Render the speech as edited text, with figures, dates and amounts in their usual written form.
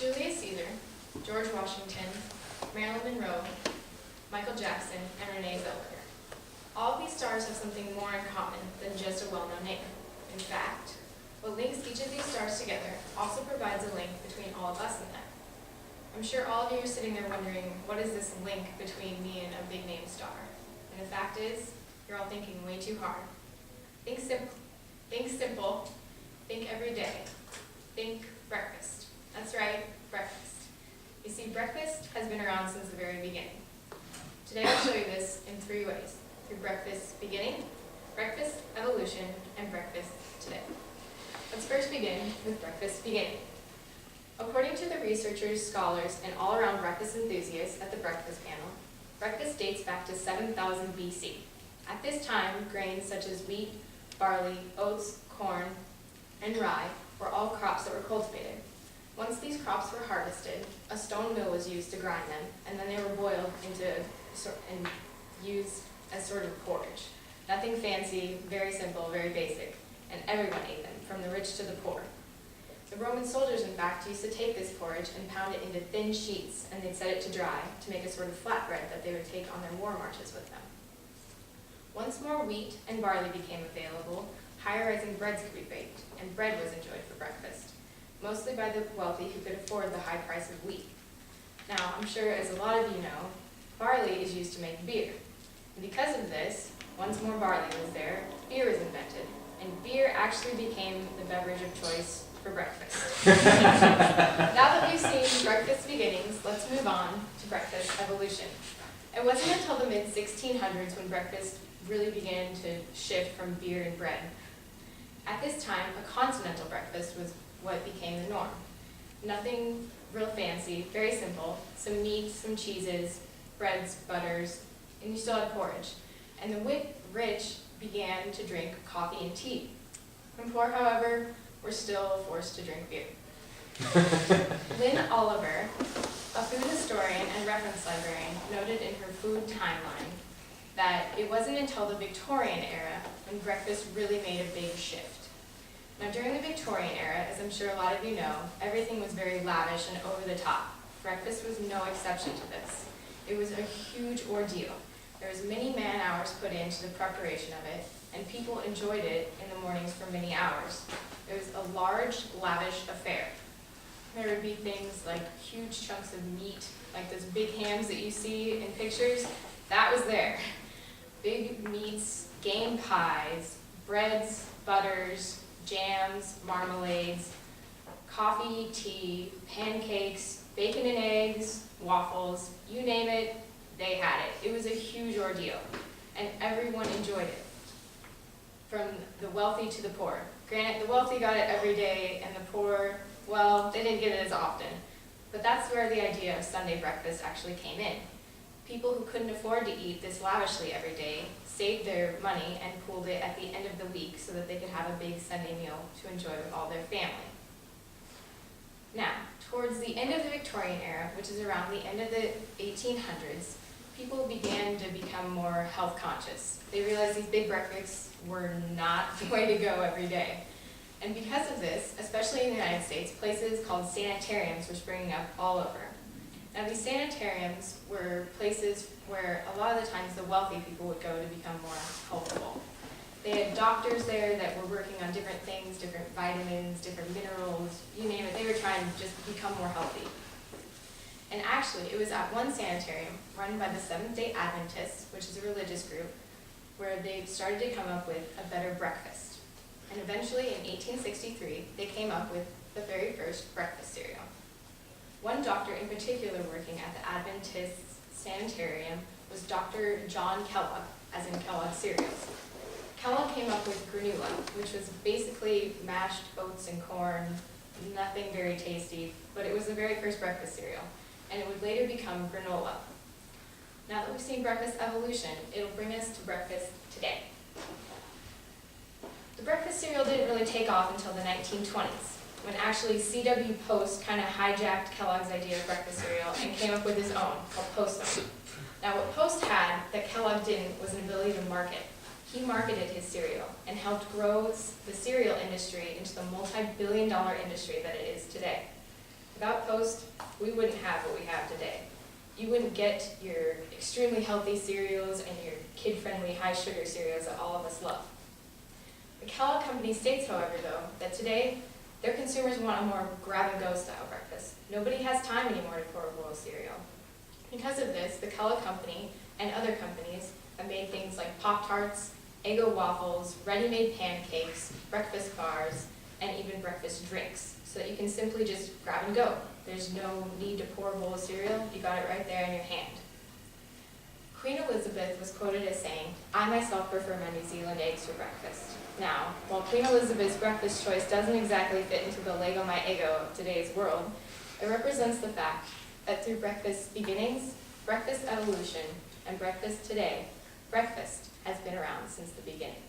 Julius Caesar, George Washington, Marilyn Monroe, Michael Jackson, and Renee Zellweger. All of these stars have something more in common than just a well-known name. In fact, what links each of these stars together also provides a link between all of us and them. I'm sure all of you are sitting there wondering, what is this link between me and a big name star? And the fact is, you're all thinking way too hard. Think simple, think every day, think breakfast. That's right, breakfast. You see, breakfast has been around since the very beginning. Today I'll show you this in 3 ways: through breakfast beginning, breakfast evolution, and breakfast today. Let's first begin with breakfast beginning. According to the researchers, scholars, and all-around breakfast enthusiasts at the breakfast panel, breakfast dates back to 7000 BC. At this time, grains such as wheat, barley, oats, corn, and rye were all crops that were cultivated. Once these crops were harvested, a stone mill was used to grind them, and then they were boiled and used as sort of porridge. Nothing fancy, very simple, very basic, and everyone ate them, from the rich to the poor. The Roman soldiers, in fact, used to take this porridge and pound it into thin sheets, and they'd set it to dry to make a sort of flatbread that they would take on their war marches with them. Once more wheat and barley became available, higher-rising breads could be baked, and bread was enjoyed for breakfast, mostly by the wealthy who could afford the high price of wheat. Now, I'm sure, as a lot of you know, barley is used to make beer. And because of this, once more barley was there, beer was invented, and beer actually became the beverage of choice for breakfast. Now that we've seen breakfast beginnings, let's move on to breakfast evolution. It wasn't until the mid-1600s when breakfast really began to shift from beer and bread. At this time, a continental breakfast was what became the norm. Nothing real fancy, very simple, some meats, some cheeses, breads, butters, and you still had porridge. And the rich began to drink coffee and tea. The poor, however, were still forced to drink beer. Lynn Oliver, a food historian and reference librarian, noted in her food timeline that it wasn't until the Victorian era when breakfast really made a big shift. Now, during the Victorian era, as I'm sure a lot of you know, everything was very lavish and over the top. Breakfast was no exception to this. It was a huge ordeal. There was many man-hours put into the preparation of it, and people enjoyed it in the mornings for many hours. It was a large, lavish affair. There would be things like huge chunks of meat, like those big hams that you see in pictures. That was there. Big meats, game pies, breads, butters, jams, marmalades, coffee, tea, pancakes, bacon and eggs, waffles, you name it, they had it. It was a huge ordeal, and everyone enjoyed it, from the wealthy to the poor. Granted, the wealthy got it every day, and the poor, well, they didn't get it as often. But that's where the idea of Sunday breakfast actually came in. People who couldn't afford to eat this lavishly every day saved their money and pooled it at the end of the week so that they could have a big Sunday meal to enjoy with all their family. Now, towards the end of the Victorian era, which is around the end of the 1800s, people began to become more health conscious. They realized these big breakfasts were not the way to go every day. And because of this, especially in the United States, places called sanitariums were springing up all over. Now, these sanitariums were places where a lot of the times the wealthy people would go to become more healthful. They had doctors there that were working on different things, different vitamins, different minerals, you name it. They were trying to just become more healthy. And actually, it was at one sanitarium run by the Seventh-day Adventists, which is a religious group, where they started to come up with a better breakfast. And eventually, in 1863, they came up with the very first breakfast cereal. One doctor in particular working at the Adventist Sanitarium was Dr. John Kellogg, as in Kellogg cereals. Kellogg came up with granola, which was basically mashed oats and corn, nothing very tasty, but it was the very first breakfast cereal, and it would later become granola. Now that we've seen breakfast evolution, it'll bring us to breakfast today. The breakfast cereal didn't really take off until the 1920s, when actually C.W. Post kind of hijacked Kellogg's idea of breakfast cereal and came up with his own, called Post-Oat. Now what Post had that Kellogg didn't was an ability to market. He marketed his cereal and helped grow the cereal industry into the multi-billion-dollar industry that it is today. Without Post, we wouldn't have what we have today. You wouldn't get your extremely healthy cereals and your kid-friendly high-sugar cereals that all of us love. The Kellogg Company states, however, though, that today their consumers want a more grab-and-go style breakfast. Nobody has time anymore to pour a bowl of cereal. Because of this, the Kellogg Company and other companies have made things like Pop-Tarts, Eggo waffles, ready-made pancakes, breakfast bars, and even breakfast drinks, so that you can simply just grab and go. There's no need to pour a bowl of cereal, you got it right there in your hand. Queen Elizabeth was quoted as saying, "I myself prefer my New Zealand eggs for breakfast." Now, while Queen Elizabeth's breakfast choice doesn't exactly fit into the Lego My Eggo of today's world, it represents the fact that through breakfast beginnings, breakfast evolution, and breakfast today, breakfast has been around since the beginning.